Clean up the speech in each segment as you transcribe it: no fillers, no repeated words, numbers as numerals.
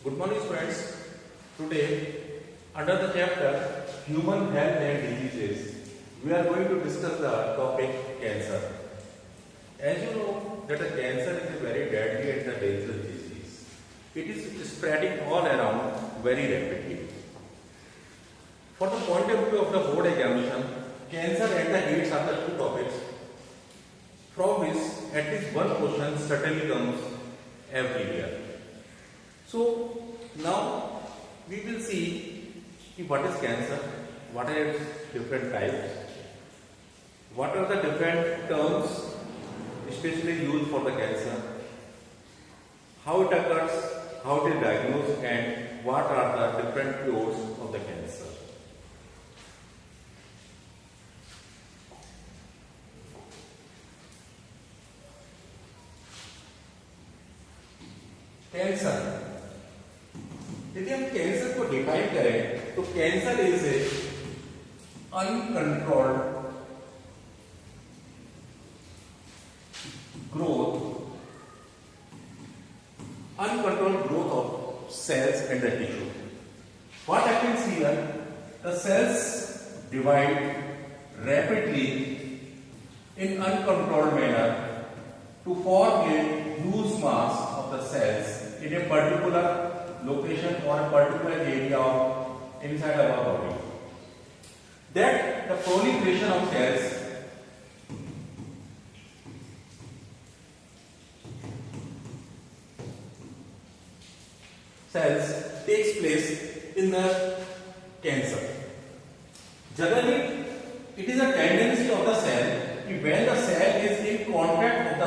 Good morning, friends. Today, under the chapter Human Health and Diseases, we are going to discuss the topic cancer. As you know, that a cancer is a very deadly and a dangerous disease. It is spreading all around very rapidly. For the point of view of the board examination, cancer and the AIDS are the two topics from which at least one question certainly comes every year. So now we will see what is cancer, what are its different types, what are the different terms especially used for the cancer, how it occurs, how it is diagnosed, and what are the different cures of the cancer. Cancer, यदि हम cancer को define करें तो cancer is a uncontrolled growth of cells and the tissue. What happens here? The cells divide rapidly in uncontrolled manner to form a huge mass of the cells in a particular location or a particular area of inside our body. That the proliferation of cells takes place in the cancer. Generally, it is a tendency of the cell when the cell is in contact of the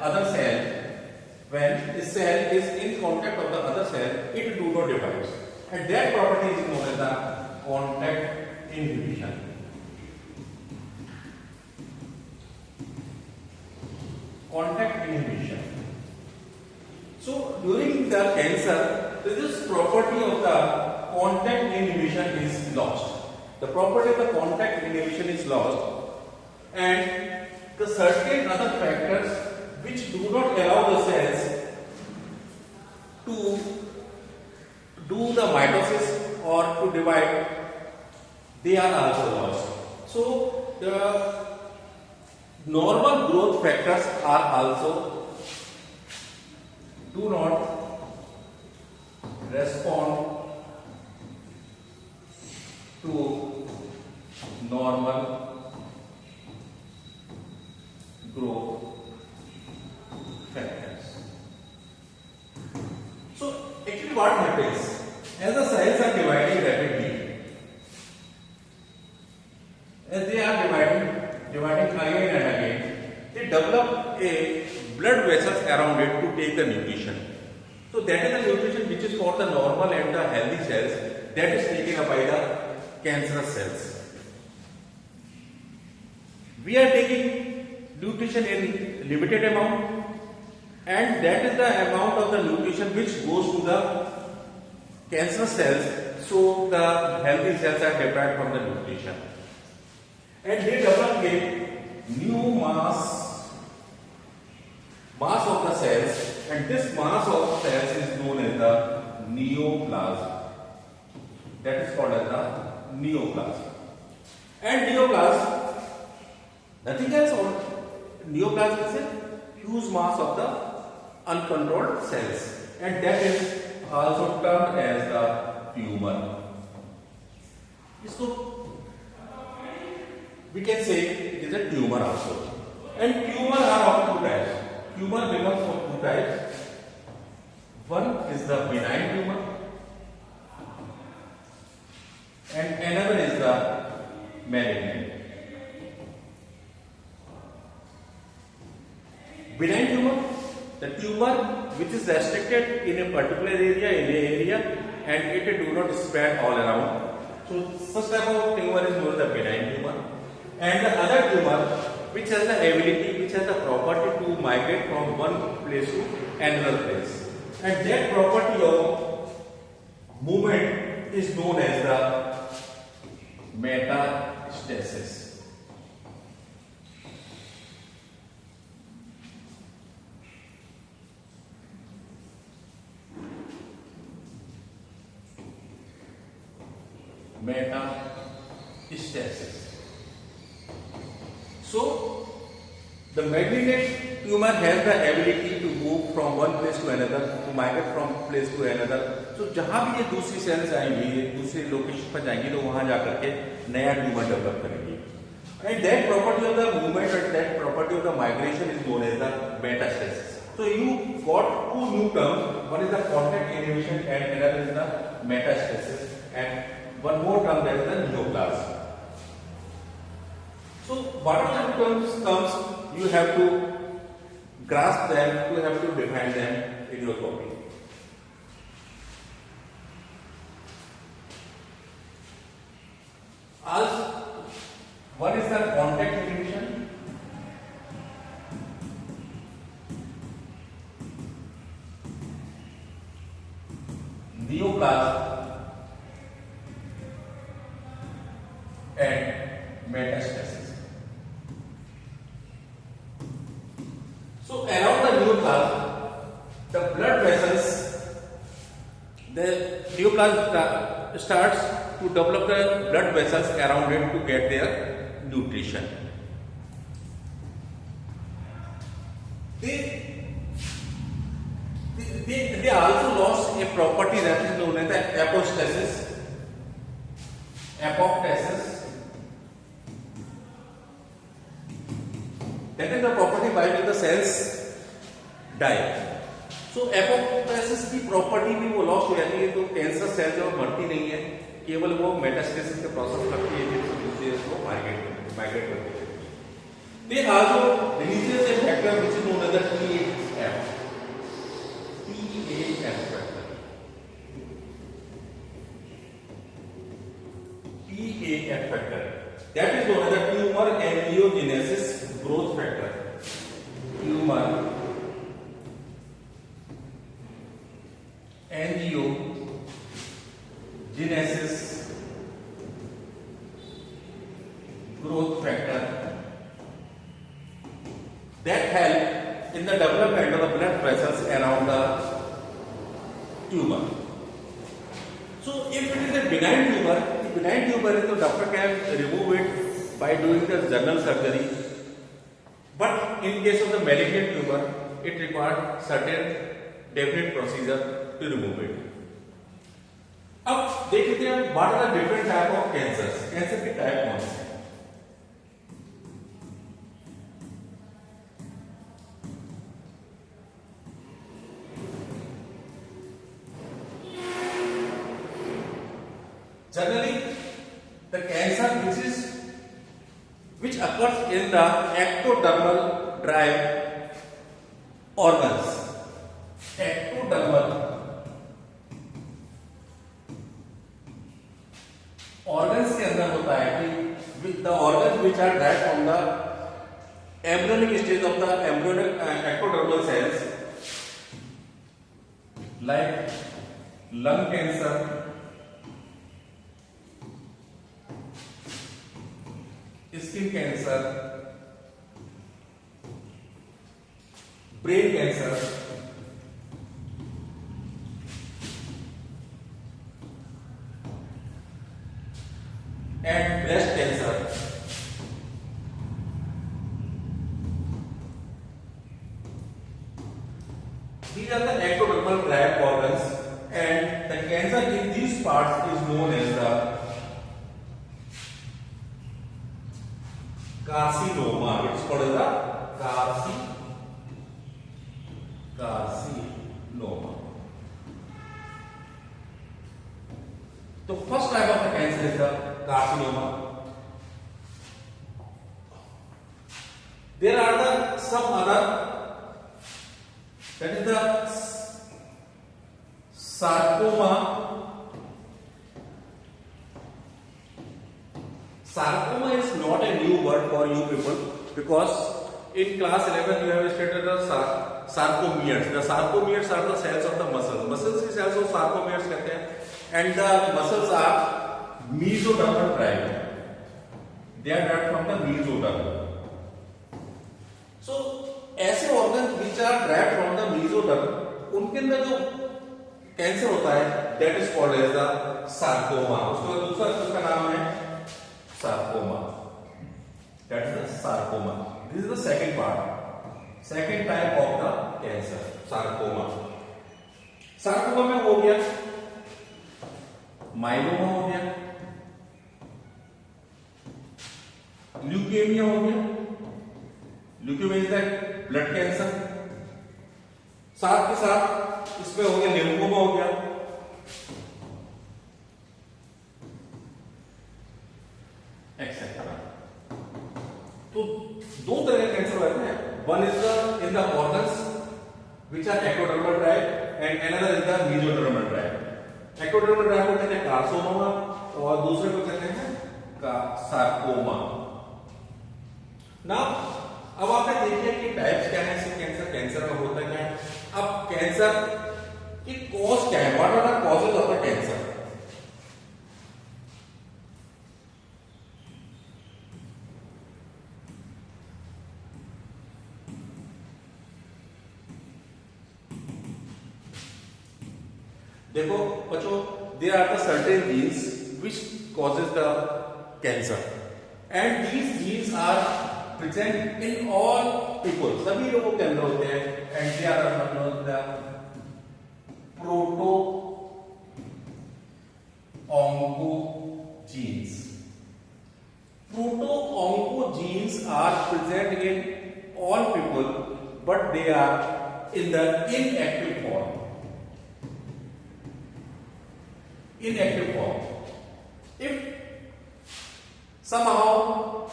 other cell, when the cell is in contact of the other cell, it do not divide. And that property is known as the contact inhibition. Contact inhibition. So during the cancer, this property of the contact inhibition is lost. The property of the contact inhibition is lost, and the certain other factors which do not allow the cells to do the mitosis or to divide, they are also lost. So the normal growth factors are also do not respond to normal growth factors. So actually what happens, as the cells are dividing rapidly, as they are dividing again and again, they develop a blood vessels around it to take the nutrition. So that is the nutrition which is for the normal and the healthy cells, that is taken up by the cancerous cells. We are taking nutrition in limited amount, and that is the amount of the nutrition which goes to the cancerous cells, so the healthy cells are deprived from the nutrition. And they develop a new mass of the cells, and this mass of cells is known as the neoplasm. That is called as the neoplasm. And neoplasm, nothing else, or neoplasm is a huge mass of the uncontrolled cells, and that is also termed as the tumor. So we can say it is a tumor also. And tumor are of two types. Tumor belongs of two types. One is the benign tumor, and another is the malignant. Benign tumor, the tumor which is restricted in a particular area, and it do not spread all around. So such type of tumor is known as the benign tumor. And the other tumor which has the ability, which has the property to migrate from one place to another place, and that property of movement is known as the metastasis. metastasis. So the malignant tumor has the ability to move from one place to another, to migrate from place to another. So जहां भी ये दूसरी sales आएंगी, दूसरे location पर जाएंगी, तो वहां जाकर के नया ट्यूमर डेवलप करेंगी. And that property of the movement and that property of the migration is known as the metastasis. So you got two new terms. One is the contact inhibition and another is the metastasis. And one more term, that is the neoplasm. So whatever the terms comes, you have to grasp them, you have to define them in your copy. As one is the contact inhibition, neoplasm and metastasis. So around the neoplasm, the blood vessels, the neoplasm starts to develop the blood vessels around it to get their nutrition. They also lost a property that is known as the apostasis. Apoptosis. That is the property by which the cells die. So apoptosis की property भी वो lost हो जाती है, तो cancer cell जो मरती नहीं है, केवल वो मेटास्टेसिस के प्रोसेस लगती है, जिससे उसको माइग्रेट करती है. They also releases a factor which is known as the TAF. TAF factor. TAF factor. That is known as the tumor angiogenesis growth factor. Tumor angiogenesis growth factor that help in the development of the blood vessels around the tumor. So if it is a benign tumor, the doctor can remove it by doing the general surgery. But in case of the malignant tumor, it requires certain definite procedure to remove it. अब देखते हैं what are the different type of cancers. Cancer के type कौन से हैं? Generally, the cancer which occurs in the ectodermal drive organs. Ectodermal organs के अंदर होता है कि the organs which are derived from the embryonic stage of the embryonic ectodermal cells, like lung cancer, skin cancer, brain cancer, and breast cancer. These are the ectodermal drive organs, and the cancer in these parts is known as the carcinoma. It's called as the carcinoma. The first type of the cancer is the carcinoma. There are some other, that is the sarcoma. Sarcoma is not a new word for you people, because in class 11 you have studied the sarcomeres. The sarcomeres are the cells of the muscles. Muscles की cells को sarcomeres कहते हैं, and the muscles are mesodermal drive. They are derived from the mesoderm. So ऐसे organs which are derived from the mesoderm, उनके अंदर जो cancer होता है that is called as the sarcoma. उसके बाद दूसरा उसका नाम है sarcoma, that is the sarcoma. This is the second part, second type of the cancer, sarcoma. Sarcoma में हो गया माइलोमा, हो गया ल्यूकेमिया, हो गया leukaemia is that blood cancer, साथ के साथ इसमें हो गया लिम्फोमा, हो गया एक्सेट्रा। तो दो तरह के कैंसर होते हैं, one is the in the organs which are ectodermal tract and another is the mesodermal tract. Ectodermal tract को कहते हैं कार्सिनोमा और दूसरे को कहते हैं सार्कोमा। ना अब आपने देखिए कि टाइप्स क्या है कैंसर, कैंसर में होता क्या है। अब कैंसर की कॉज क्या है, what are the causes of the cancer. देखो बच्चों, there are the certain genes which causes the cancer and these genes are present in all people, सभी लोगों के अंदर होते हैं and they are known the proto oncogenes. Proto-oncogenes are present in all people, but they are in the inactive form. Inactive form. If somehow,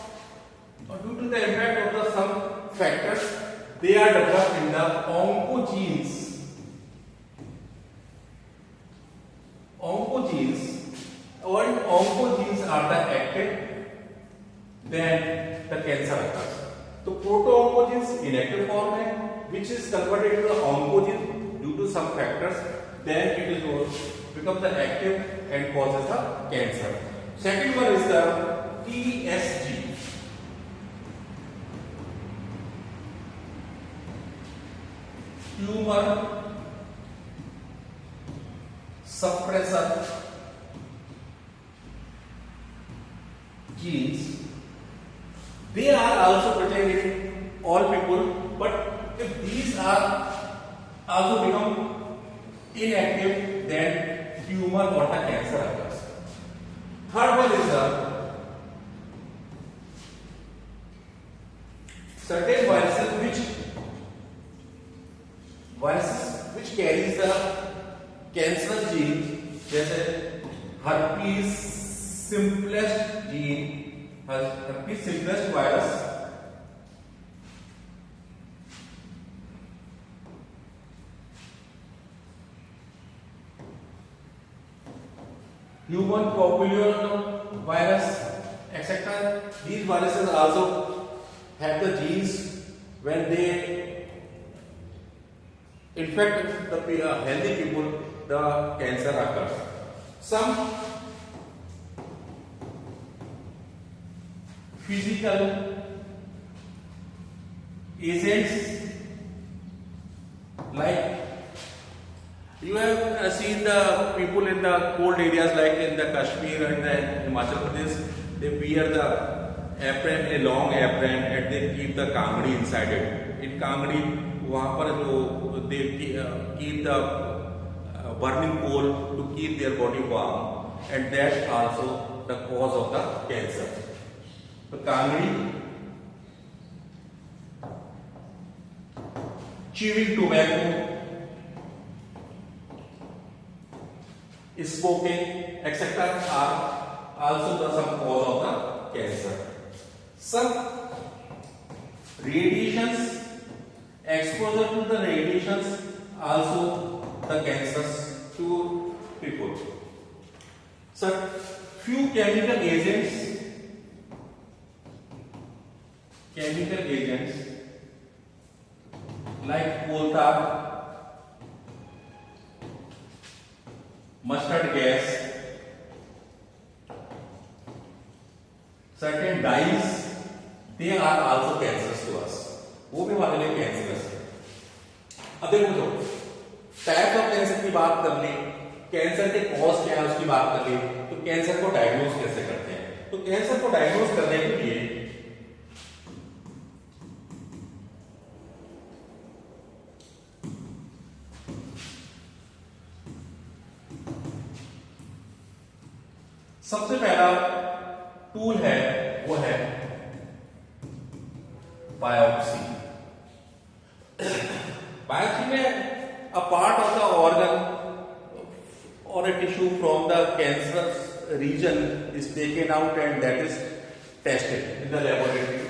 due to the impact of the some factors, they are developed in the oncogenes. Oncogenes, when oncogenes are the active, then the cancer occurs. So proto-oncogenes inactive form है, which is converted to the oncogene due to some factors, then it is become the active and causes the cancer. Second one is the TSG. Tumor suppressor genes. They are also present in all people, but if these are also become inactive, then tumor or the cancer occurs. Third one is the certain viruses which carries the cancerous genes, जैसे herpes simplex gene, herpes simplex virus, human papillomavirus, etc. These viruses also have the genes. When they infect the healthy people, the cancer occurs. Some physical agents, like you have seen the people in the cold areas like in the Kashmir and the Himachal Pradesh, they wear the apron, a long apron, and they keep the kangdi inside it. In kangdi, वहाँ पर जो they keep the burning coal to keep their body warm, and that's also the cause of the cancer. The kangdi, chewing tobacco, smoking, etc. are also the some cause of the cancer. Some radiations, exposure to the radiations also the cancers to people. So few chemical agents like coal tar, mustard gas, certain dyes, they are also cancerous to us. वो भी हमारे लिए cancerous है। अब देखो type of cancer की बात कर ली, कैंसर के कॉज क्या है उसकी बात कर ली, तो कैंसर को डायग्नोज कैसे करते हैं? तो कैंसर को डायग्नोज करने के लिए सबसे पहला टूल है वो है बायोप्सी। बायोप्सी में a part of the organ और a tissue from the cancerous region is taken out and that is tested in the laboratory.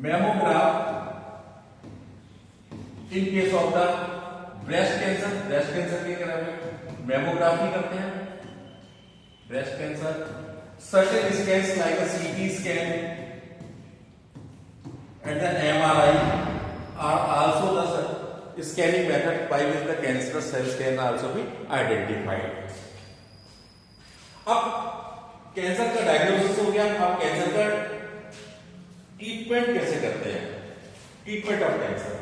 Mammograph in case of the breast cancer के में mammography करते हैं, breast cancer. Certain scans like a CT scan and the MRI are also the scanning method by which the cancerous cells can also be identified. अब cancer का diagnosis हो गया, अब cancer का ट्रीटमेंट कैसे करते हैं? Treatment of cancer,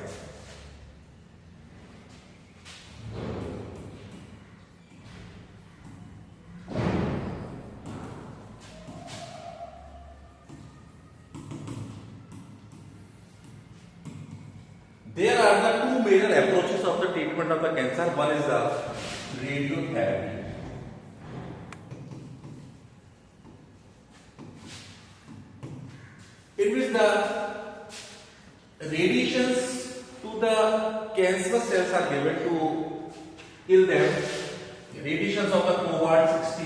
there are the two major approaches of the treatment of the cancer. One is the radiotherapy. In which the radiations to the cancerous cells are given to kill them. Radiations of the cobalt-60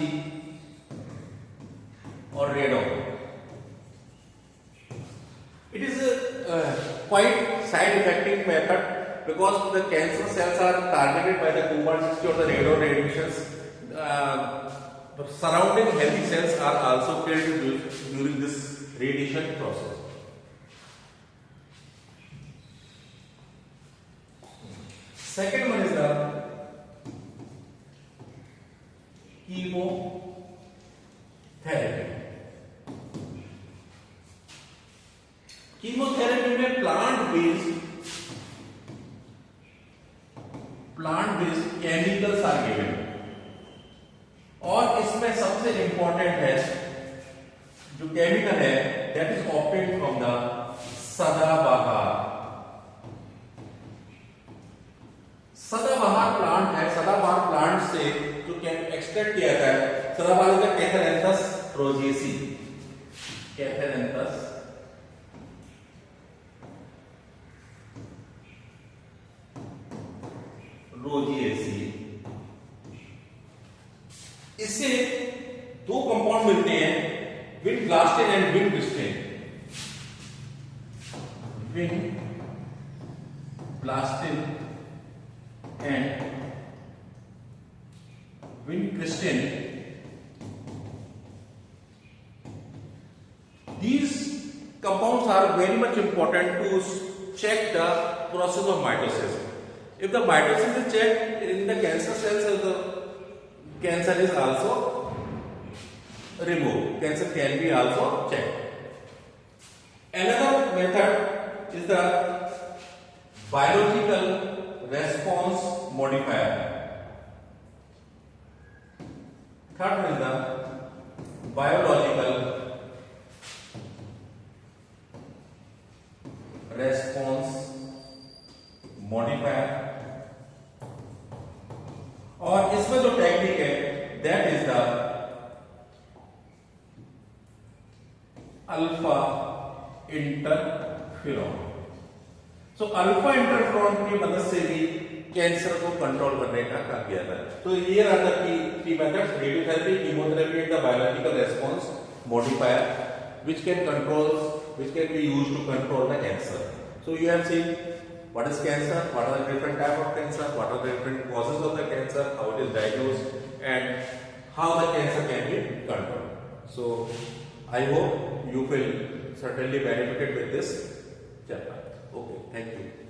or radon. It is a quite side effective method because the cancer cells are targeted by the cobalt-60 or the radon radiations. The surrounding healthy cells are also killed during this radiation process. Second one is the chemotherapy. Chemotherapy में plant based chemicals are given और इसमें सबसे important है जो chemical है that is obtained from the सदाबहार। सदाबहार plant है, सदाबहार प्लांट से जो एक्सट्रैक्ट किया जाता है, सदाबहार का कैथेरेंथस रोजिएसी, कैथेरेंथस रोजिएसी। इससे दो कंपाउंड मिलते हैं, vinblastine and vincristine. Vinblastine and vincristine. These compounds are very much important to check the process of mitosis. If the mitosis is checked in the cancer cells, the cancer is also removed. Cancer can be also checked. Another method is the biological response modifier. Third one is the biological response modifier. और इसमें जो technique है that is the alpha interferon. So alpha interferon की मदद से भी cancer को control करने का काम किया जाता है। तो ये रहा की methods, radiotherapy, chemotherapy and the biological response modifier which can be used to control the cancer. So you have seen what is cancer, what are the different type of cancer, what are the different causes of the cancer, how it is diagnosed, and how the cancer can be controlled. So I hope you will certainly benefited with this chapter. Okay, thank you.